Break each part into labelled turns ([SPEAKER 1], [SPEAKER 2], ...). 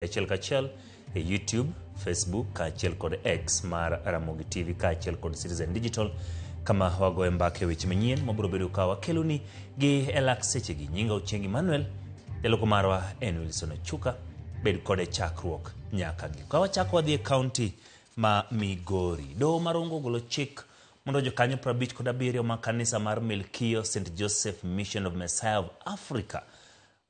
[SPEAKER 1] Achiel kachiel e YouTube, Facebook, kachiel kod X mar Ramogi TV, kachiel kod Citizen Digital. Kama wagoe mbake weche manyien mabiro bedo ka wakeloni gi elak sechegi. Nyinga Ochieng Emmanuel, jaloko marwa en Wilson Ochuka. Bed kode chakruok nyaka gi. Ka wachako wadhi e kaunti ma Migori. Doho Marongo golo chik mondo jokanyo 57 ma kanisa mar Melkio St. Joseph Mission of Messiah of Africa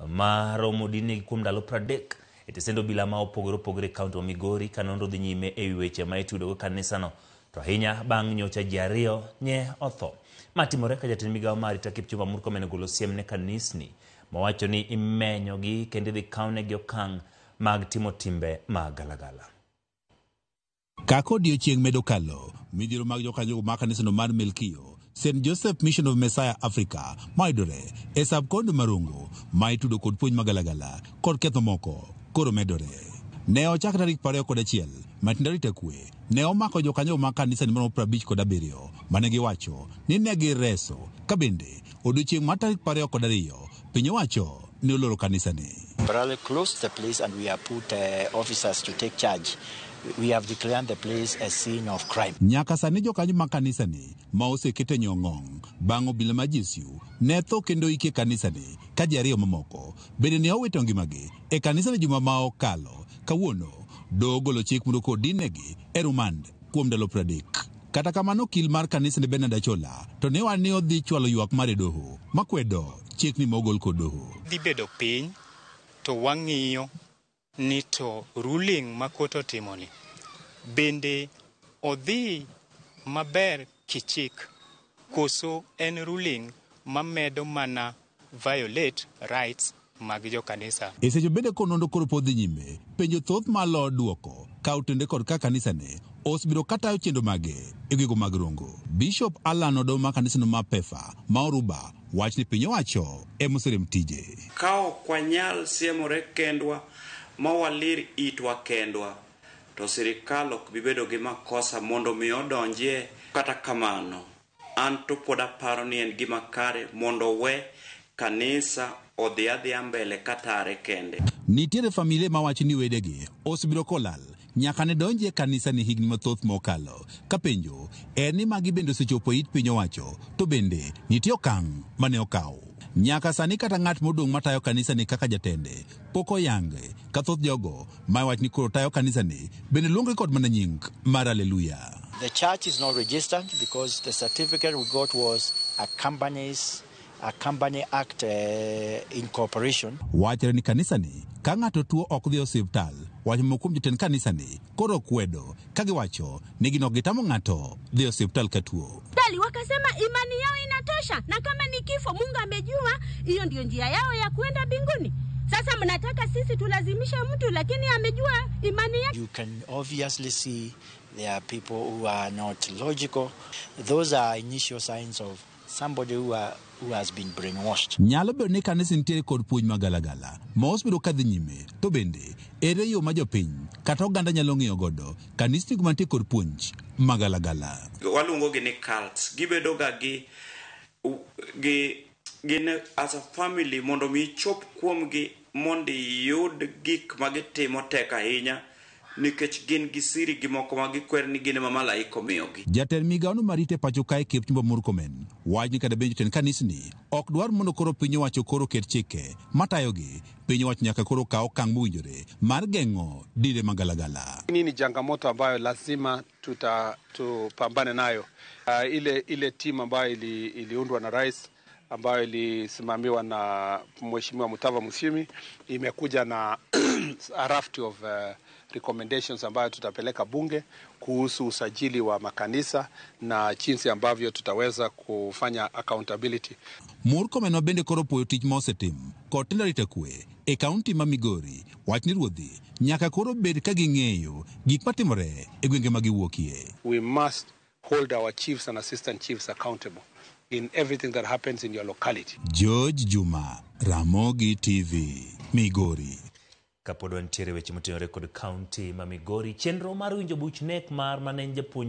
[SPEAKER 1] maromo dini kuom ndalo 30 etesendo bila ma opogore kaunti wa Migori kanondo dhi nyime e weche ma itudo go kanisano to ahinya bang' nyocha ji ariyo nye otho. Matimore ka jatend migawo mar arita Kipchumba Murkomen golo siem ne kanisni mawacho ni imenyogi kendo dhi kawnegi okang' mag timo timbe magalagala.
[SPEAKER 2] Kako odiechieng' medo kalo, midhiero mag jokanyo mag kanisano mar Melkio St. Joseph Mission of Messiah Africa maidore e subkonde Marongo ma itudo kod puonj magalagala kod ketho moko koro medore. Ne ochak tarik 21 Matindo arita kwe ne omako jokanyo mag kanisa ni 57 mane giwacho ni ne gireso ka bende odiechieng' mar tarik 22 piny owacho ne oloro kanisa ni.
[SPEAKER 3] Brother closed the place and we have put officers to take charge. We have declared the place a scene of crime.
[SPEAKER 2] Nyaka sani jokanyo mag kanisa ni ma osekete nyong'ong bang' obila ma Jesu ne tho kendo ike kanisa ni ka ji ariyo mamoko bende ne owito ngimagi e kanisa ni juma ma okalo. Kawuono doho golo chik mondo kodinegi e rumand kuom ndalo 30. Kata kamano okil mar kanisa ni Bernard Achola to ne wan ni odhi chwalo ywak mar doho makwedo chik ni mogol kod doho.
[SPEAKER 4] Dhi bedo piny to wang'iyo ni to ruling ma kot otimoni bende odhi maber kichik koso en ruling mamedo mana violate rights mag jo kanisa.
[SPEAKER 2] Esecho bende konondo koro podhi nyime penjo thoth malo duoko ka utende kod ka kanisa ne osbiro katayo chendo mage e gigo mag Rongo. Bishop Alan Odo ma kanisa no ma Pefa ma Oruba wach ni piny owacho e moserem tije.
[SPEAKER 5] Kao kwa nyal siemore kendwa mawalir itwa kendwa to sirikal ok bibedo gi makosa mondo mi odonje. Kata kamano an to pod aparo ni en gima kare mondo we kanisa odhi adhiya mbele katare kende.
[SPEAKER 2] Nitiere familia ma wacho ni wedegi osbiro kolal nyaka ne donje kanisa ni higni mathoth mokalo. Kapenjo en ni magi bende osechopo it piny owacho to bende nitie okang' mane okaw. Nyaka sani kata ng'at modong' matayo kanisa ni kaka jatende poko yange ka thoth jogo ma wach ni koro tayo kanisa ni bende luongo kod mana nying mar Hallelujah.
[SPEAKER 3] The church is not registered because the certificate we got was a company act incorporation.
[SPEAKER 2] Wachre ni kanisa ni ka ng'ato tuo ok dhi osiptal. Wach mokum jotend kanisa ni koro kwedo ka giwacho ni gino gitamo ng'ato dhi osiptal ka tuo.
[SPEAKER 6] Dali wakasema imani yao inatosha na kama ni kifo Mungu amejua hiyo ndio njia yao ya kuenda mbinguni. Sasa mnataka sisi tulazimisha mtu lakini amejua imani yake.
[SPEAKER 3] You can obviously see there are people who are not logical. Those are initial signs of somebody who has been brainwashed.
[SPEAKER 2] Nyalo bedo ni kanisa nitiere kod puonj magalagala ma osebiro kadhi nyime to bende ere yo ma jopiny kata oganda nyalo ng'iyo godo kanisa ni mantie kod puonj magalagala.
[SPEAKER 5] Waluongo gi ni cults. Gibedo ga gin as a family mondo mi chop kuom gi mondo yud gik magitimo tek ahinya nikech gin gi siri gi moko magikwer ni gin ma malaika omiyogi.
[SPEAKER 2] Jatend migawo no marite pacho kae Kipchumba Murkomen wach ni kada benjo ten kanisni ok dwar mondo koro piny owacho koro ket chike matayogi. Piny owacho nyaka koro kaw okang' mowinjore mar geng'o dinde magalagala.
[SPEAKER 7] Hii ni changamoto ambayo lazima tupambane nayo. Ile timu ambayo iliundwa na rais ambayo ilisimamiwa na Mheshimiwa Mutava Musyimi imekuja na a raft of recommendations ambayo tutapeleka bunge kuhusu usajili wa makanisa na jinsi ambavyo tutaweza kufanya accountability.
[SPEAKER 2] Murkomen bende koro puoyo tich mosetim kod tend arita kwe e kaunti ma Migori wach ni ruodhi nyaka koro bed ka ging'eyo gik matimore e gwenge ma giwuokie.
[SPEAKER 7] We must hold our chiefs and assistant chiefs accountable in everything that happens in your locality.
[SPEAKER 2] George Juma, Ramogi TV, Migori.
[SPEAKER 1] Kapod wantiere weche motenore kod kaunti ma Migori, chenro mar winjo buch nek mar manen japuonj